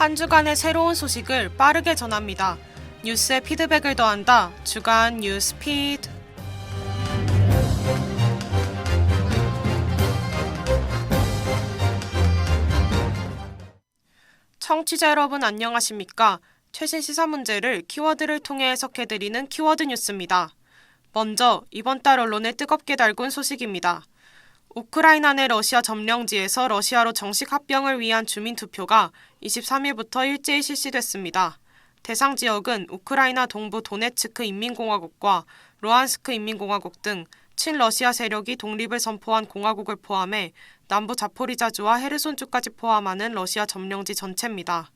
한 주간의 새로운 소식을 빠르게 전합니다. 뉴스에 피드백을 더한다. 주간 뉴스 피드. 청취자 여러분 안녕하십니까? 최신 시사 문제를 키워드를 통해 해석해드리는 키워드 뉴스입니다. 먼저 이번 달 언론에 뜨겁게 달군 소식입니다. 우크라이나 내 러시아 점령지에서 러시아로 정식 합병을 위한 주민투표가 23일부터 일제히 실시됐습니다. 대상 지역은 우크라이나 동부 도네츠크 인민공화국과 루안스크 인민공화국 등 친러시아 세력이 독립을 선포한 공화국을 포함해 남부 자포리자주와 헤르손주까지 포함하는 러시아 점령지 전체입니다.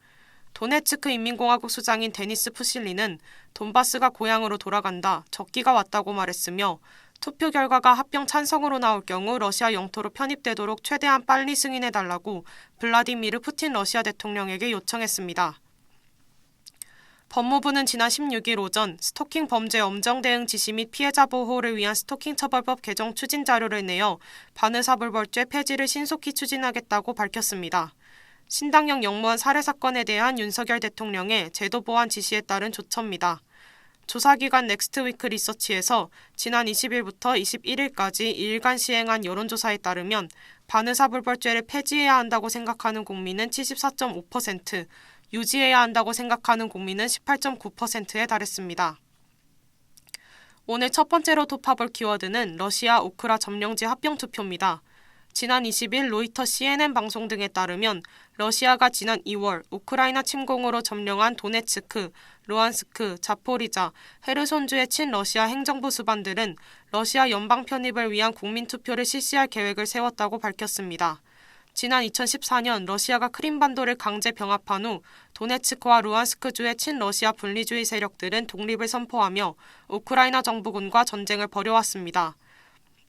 도네츠크 인민공화국 수장인 데니스 푸실리는 돈바스가 고향으로 돌아간다, 적기가 왔다고 말했으며 투표 결과가 합병 찬성으로 나올 경우 러시아 영토로 편입되도록 최대한 빨리 승인해달라고 블라디미르 푸틴 러시아 대통령에게 요청했습니다. 법무부는 지난 16일 오전 스토킹 범죄 엄정 대응 지시 및 피해자 보호를 위한 스토킹 처벌법 개정 추진 자료를 내어 바느사불벌죄 폐지를 신속히 추진하겠다고 밝혔습니다. 신당역 영무원 살해 사건에 대한 윤석열 대통령의 제도 보완 지시에 따른 조처입니다. 조사기관 넥스트위크 리서치에서 지난 20일부터 21일까지 2일간 시행한 여론조사에 따르면 바느사불벌죄를 폐지해야 한다고 생각하는 국민은 74.5%, 유지해야 한다고 생각하는 국민은 18.9%에 달했습니다. 오늘 첫 번째로 톱합을 키워드는 러시아 우크라 점령지 합병 투표입니다. 지난 20일 로이터 CNN 방송 등에 따르면 러시아가 지난 2월 우크라이나 침공으로 점령한 도네츠크, 루안스크, 자포리자, 헤르손주의 친러시아 행정부 수반들은 러시아 연방 편입을 위한 국민투표를 실시할 계획을 세웠다고 밝혔습니다. 지난 2014년 러시아가 크림반도를 강제 병합한 후 도네츠크와 루안스크주의 친러시아 분리주의 세력들은 독립을 선포하며 우크라이나 정부군과 전쟁을 벌여왔습니다.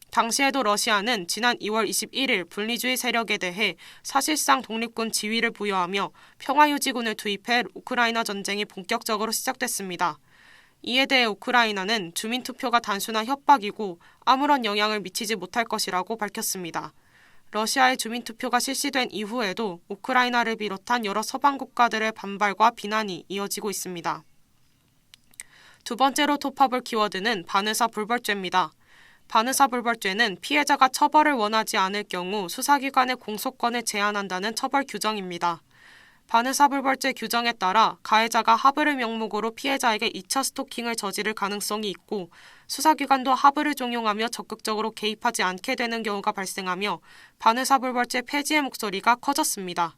당시에도 러시아는 지난 2월 21일 분리주의 세력에 대해 사실상 독립군 지위를 부여하며 평화유지군을 투입해 우크라이나 전쟁이 본격적으로 시작됐습니다. 이에 대해 우크라이나는 주민투표가 단순한 협박이고 아무런 영향을 미치지 못할 것이라고 밝혔습니다. 러시아의 주민투표가 실시된 이후에도 우크라이나를 비롯한 여러 서방 국가들의 반발과 비난이 이어지고 있습니다. 두 번째로 톱합을 키워드는 바느사불벌죄입니다. 바느사불벌죄는 피해자가 처벌을 원하지 않을 경우 수사기관의 공소권을 제한한다는 처벌 규정입니다. 바느사불벌죄 규정에 따라 가해자가 하브를 명목으로 피해자에게 2차 스토킹을 저지를 가능성이 있고 수사기관도 하브를 종용하며 적극적으로 개입하지 않게 되는 경우가 발생하며 바느사불벌죄 폐지의 목소리가 커졌습니다.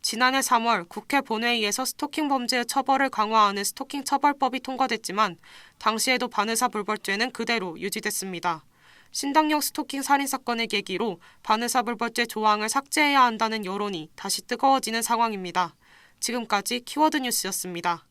지난해 3월 국회 본회의에서 스토킹 범죄의 처벌을 강화하는 스토킹 처벌법이 통과됐지만 당시에도 바느사불벌죄는 그대로 유지됐습니다. 신당역 스토킹 살인사건을 계기로 바느사불벌죄 조항을 삭제해야 한다는 여론이 다시 뜨거워지는 상황입니다. 지금까지 키워드 뉴스였습니다.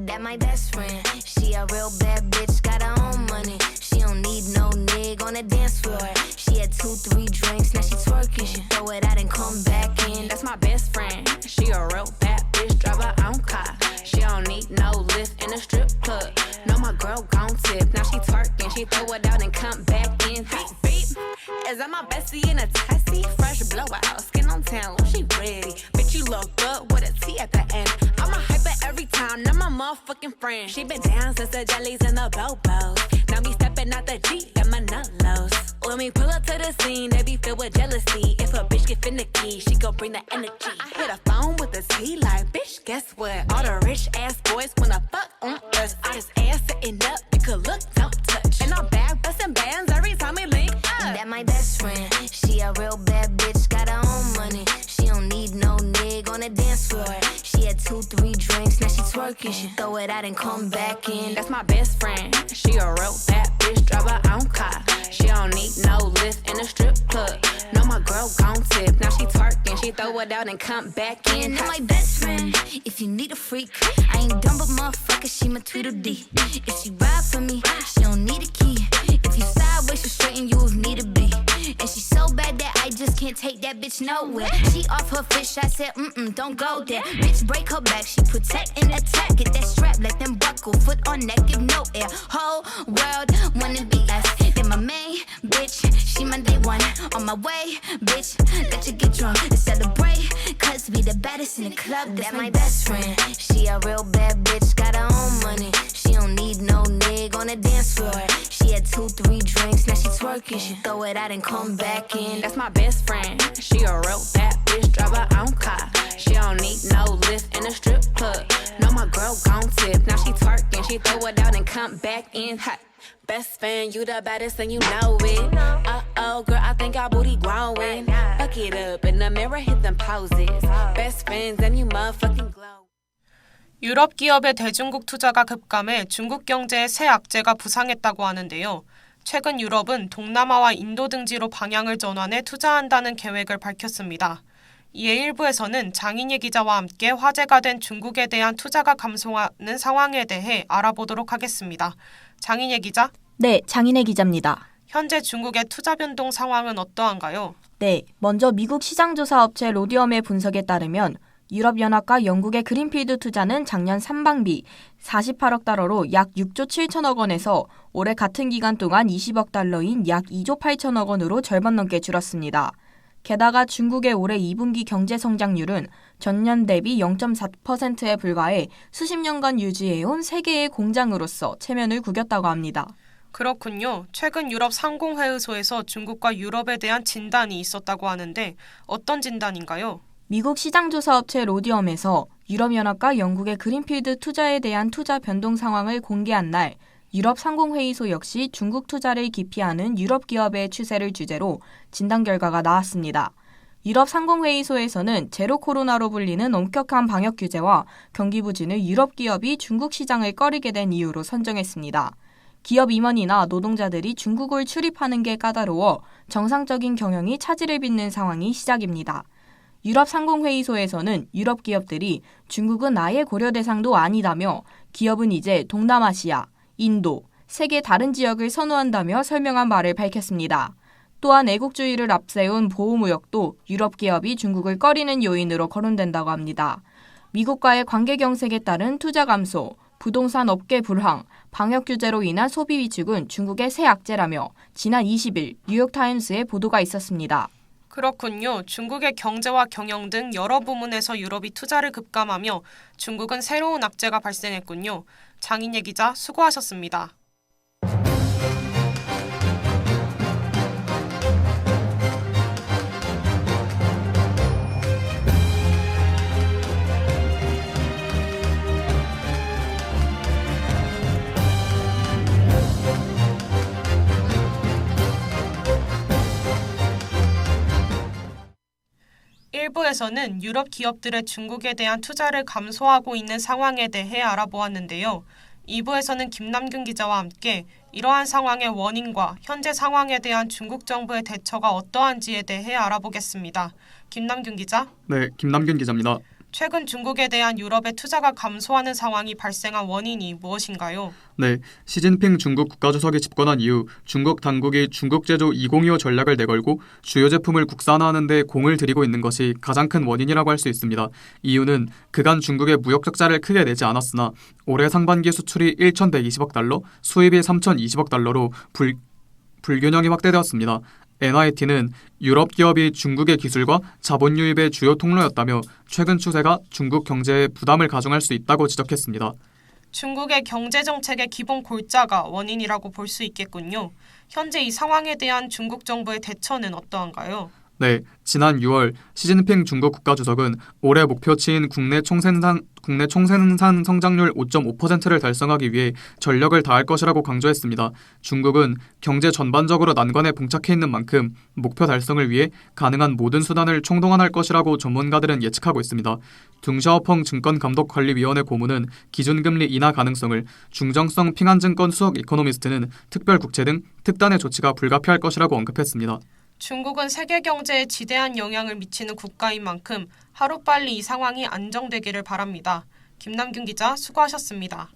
That my best friend, she a real bad bitch, got her own money. She don't need no nigga on the dance floor. She had 2-3 drinks, now she twerking. She throw it out and come back in. That's my best friend, she a real bad bitch, drive her own car. She don't need no lift in a strip club. No, my girl gon' tip, now she twerking. She throw it out and come back in. Beep, beep. Is that my bestie in a tessie? Fresh blowout, skin on town, she ready. Bitch, you look good with a T at the end. I'm a hyper every time, now my motherfucking friend. She been down since the jellies and the bobos. Now me stepping out the Jeep, got my nullos. When we pull up to the scene, they be filled with jealousy. If a bitch get finicky, she gon' bring the energy. I hit a phone with a T like, bitch, guess what? All the rich ass boys wanna fuck on us. I just ass sitting up, you could look, don't touch. And I'm back busting bands every time we link up. That my best friend, she a real bad bitch, got her own money. She don't need no nigga on the dance floor. She had 2-3 drinks, now she twerking. She throw it out and come back in. That's my best friend, she a real bad bitch, drive her own car. She don't need no lift in a strip club. No, my girl gon' tip, now she twerking. She throw it out and come back in. That my best friend, if you need a freak, I ain't dumb but motherfucker, she my Tweedledee. If she ride for me, she don't need a key. If you sideways, she straighten you if need to be. And she so bad that I just can't can't take that bitch nowhere. She off her fish, I said, don't go there. Bitch, break her back, she protect and attack. Get that strap, let them buckle, foot on neck, give no air. Whole world wanna be us. Then my main bitch, she my day one. On my way, bitch, let you get drunk and celebrate. Cause we the baddest in the club, that's my best friend. She a real bad bitch, got her own money. She don't need no nigga on the dance floor. She had 2-3 drinks, now she twerking. She throw it out and come back in. That's my best friend. She a real bad bitch, drive her own car. She don't need no lift in a strip club. No, my girl gon' tip. Now she twerking, she throw it out and come back in hot. Best friend, you the baddest and you know it. Uh-oh, girl, I think our booty growing. Fuck it up in the mirror, hit them poses. Best friends and you motherfucking glow. 유럽 기업의 대중국 투자가 급감해 중국 경제의 새 악재가 부상했다고 하는데요. 최근 유럽은 동남아와 인도 등지로 방향을 전환해 투자한다는 계획을 밝혔습니다. 이에 일부에서는 장인예 기자와 함께 화제가 된 중국에 대한 투자가 감소하는 상황에 대해 알아보도록 하겠습니다. 장인예 기자? 네, 장인혜 기자입니다. 현재 중국의 투자 변동 상황은 어떠한가요? 네, 먼저 미국 시장조사 업체 로디엄의 분석에 따르면 유럽연합과 영국의 그린필드 투자는 작년 3분기 48억 달러로 약 6조 7천억 원에서 올해 같은 기간 동안 20억 달러인 약 2조 8천억 원으로 절반 넘게 줄었습니다. 게다가 중국의 올해 2분기 경제 성장률은 전년 대비 0.4%에 불과해 수십 년간 유지해온 세계의 공장으로서 체면을 구겼다고 합니다. 그렇군요. 최근 유럽 상공회의소에서 중국과 유럽에 대한 진단이 있었다고 하는데 어떤 진단인가요? 미국 시장조사 업체 로디엄에서 유럽연합과 영국의 그린필드 투자에 대한 투자 변동 상황을 공개한 날 유럽 상공회의소 역시 중국 투자를 기피하는 유럽 기업의 추세를 주제로 진단 결과가 나왔습니다. 유럽 상공회의소에서는 제로 코로나로 불리는 엄격한 방역 규제와 경기 부진을 유럽 기업이 중국 시장을 꺼리게 된 이유로 선정했습니다. 기업 임원이나 노동자들이 중국을 출입하는 게 까다로워 정상적인 경영이 차질을 빚는 상황이 시작입니다. 유럽 상공회의소에서는 유럽 기업들이 중국은 아예 고려 대상도 아니다며 기업은 이제 동남아시아, 인도, 세계 다른 지역을 선호한다며 설명한 바를 밝혔습니다. 또한 애국주의를 앞세운 보호무역도 유럽 기업이 중국을 꺼리는 요인으로 거론된다고 합니다. 미국과의 관계 경색에 따른 투자 감소, 부동산 업계 불황, 방역 규제로 인한 소비 위축은 중국의 새 악재라며 지난 20일 뉴욕타임스에 보도가 있었습니다. 그렇군요. 중국의 경제와 경영 등 여러 부문에서 유럽이 투자를 급감하며 중국은 새로운 악재가 발생했군요. 장인예 기자 수고하셨습니다. 일부에서는 유럽 기업들의 중국에 대한 투자를 감소하고 있는 상황에 대해 알아보았는데요. 2부에서는 김남균 기자와 함께 이러한 상황의 원인과 현재 상황에 대한 중국 정부의 대처가 어떠한지에 대해 알아보겠습니다. 김남균 기자? 네, 김남균 기자입니다. 최근 중국에 대한 유럽의 투자가 감소하는 상황이 발생한 원인이 무엇인가요? 네, 시진핑 중국 국가주석이 집권한 이후 중국 당국이 중국 제조 2025 전략을 내걸고 주요 제품을 국산화하는 데 공을 들이고 있는 것이 가장 큰 원인이라고 할 수 있습니다. 이유는 그간 중국의 무역 적자를 크게 내지 않았으나 올해 상반기 수출이 1,120억 달러, 수입이 3,020억 달러로 불균형이 확대되었습니다. NIT는 유럽 기업이 중국의 기술과 자본 유입의 주요 통로였다며 최근 추세가 중국 경제에 부담을 가중할 수 있다고 지적했습니다. 중국의 경제정책의 기본 골자가 원인이라고 볼 수 있겠군요. 현재 이 상황에 대한 중국 정부의 대처는 어떠한가요? 네, 지난 6월 시진핑 중국 국가주석은 올해 목표치인 국내 총생산 성장률 5.5%를 달성하기 위해 전력을 다할 것이라고 강조했습니다. 중국은 경제 전반적으로 난관에 봉착해 있는 만큼 목표 달성을 위해 가능한 모든 수단을 총동원할 것이라고 전문가들은 예측하고 있습니다. 둥샤오펑 증권감독관리위원회 고문은 기준금리 인하 가능성을, 중정성 핑안증권 수석 이코노미스트는 특별국채 등 특단의 조치가 불가피할 것이라고 언급했습니다. 중국은 세계 경제에 지대한 영향을 미치는 국가인 만큼 하루빨리 이 상황이 안정되기를 바랍니다. 김남균 기자 수고하셨습니다.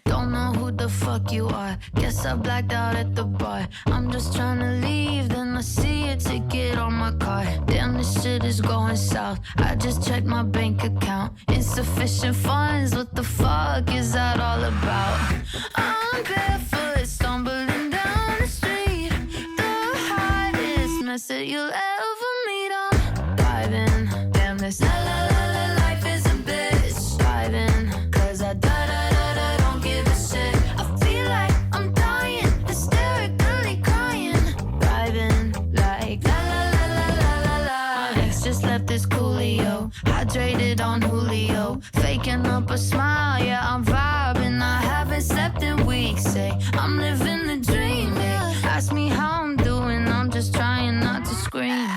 Don't know who the the fuck you are. Guess I blacked out at the bar. I'm just trying to leave, then I see a ticket on my car. Damn, this shit is going south. I just checked my bank account. Insufficient funds, what the fuck is that all about? I'm barefoot, stumbling down the street. The hottest mess that you'll ever meet. I'm driving. Damn, this la la la la life is a bitch. Driving, cause I don't give a shit. I feel like I'm dying, hysterically crying. Driving like la la la la la la la. My ex just left this coolio, hydrated on Julio, faking up a smile, yeah I'm vibing. I haven't slept in weeks, say I'm living the dream. Hey, ask me how I'm doing, I'm just trying not to scream.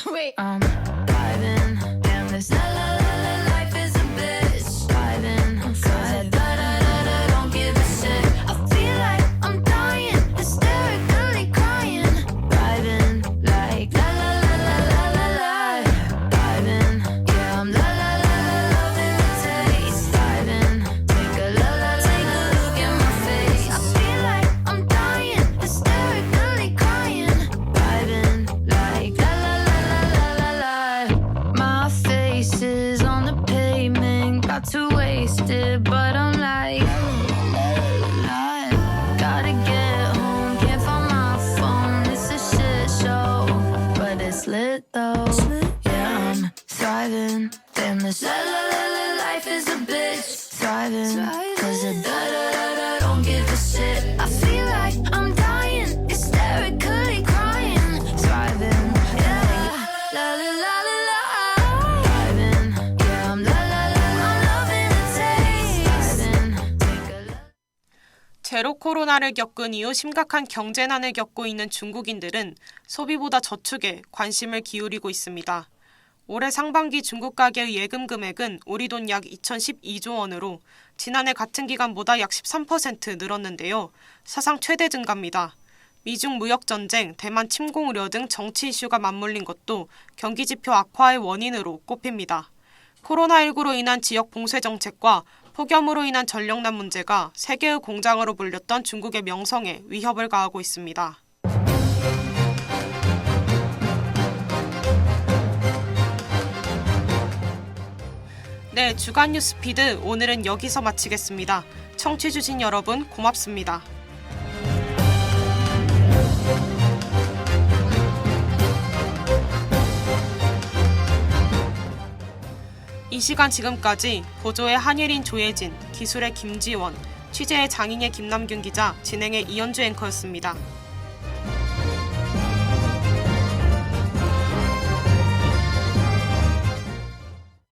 Wait, I'm driving. Damn, this la la la la life is a bitch. Driving, cause I don't give a shit. I feel like I'm dying, hysterically crying. Driving like la la la la la la la. Driving, yeah I'm la la la la loving the taste. Driving, take a look at my face. I feel like I'm dying, hysterically crying. Driving like la la la la la la la. My face is on the pavement, got too wasted, but I'm like, gotta get home, can't find my phone. It's a shit show, but it's lit though. Yeah, I'm thriving. Damn, this la la la la life is a bitch. Thriving, cause I don't give a shit. I feel like I'm dying, hysterically crying. Thriving, yeah, la la la la la. Thriving, yeah, I'm la la la la. I'm loving the taste. Thriving, take a look. 제로 코로나를 겪은 이후 심각한 경제난을 겪고 있는 중국인들은 소비보다 저축에 관심을 기울이고 있습니다. 올해 상반기 중국 가계의 예금 금액은 우리 돈 약 2012조 원으로 지난해 같은 기간보다 약 13% 늘었는데요. 사상 최대 증가입니다. 미중 무역 전쟁, 대만 침공 우려 등 정치 이슈가 맞물린 것도 경기 지표 악화의 원인으로 꼽힙니다. 코로나19로 인한 지역 봉쇄 정책과 폭염으로 인한 전력난 문제가 세계의 공장으로 불렸던 중국의 명성에 위협을 가하고 있습니다. 네, 주간 뉴스피드 오늘은 여기서 마치겠습니다. 청취해주신 여러분 고맙습니다. 이 시간 지금까지 보조의 한예린 조혜진, 기술의 김지원, 취재의 장인의 김남균 기자, 진행의 이현주 앵커였습니다.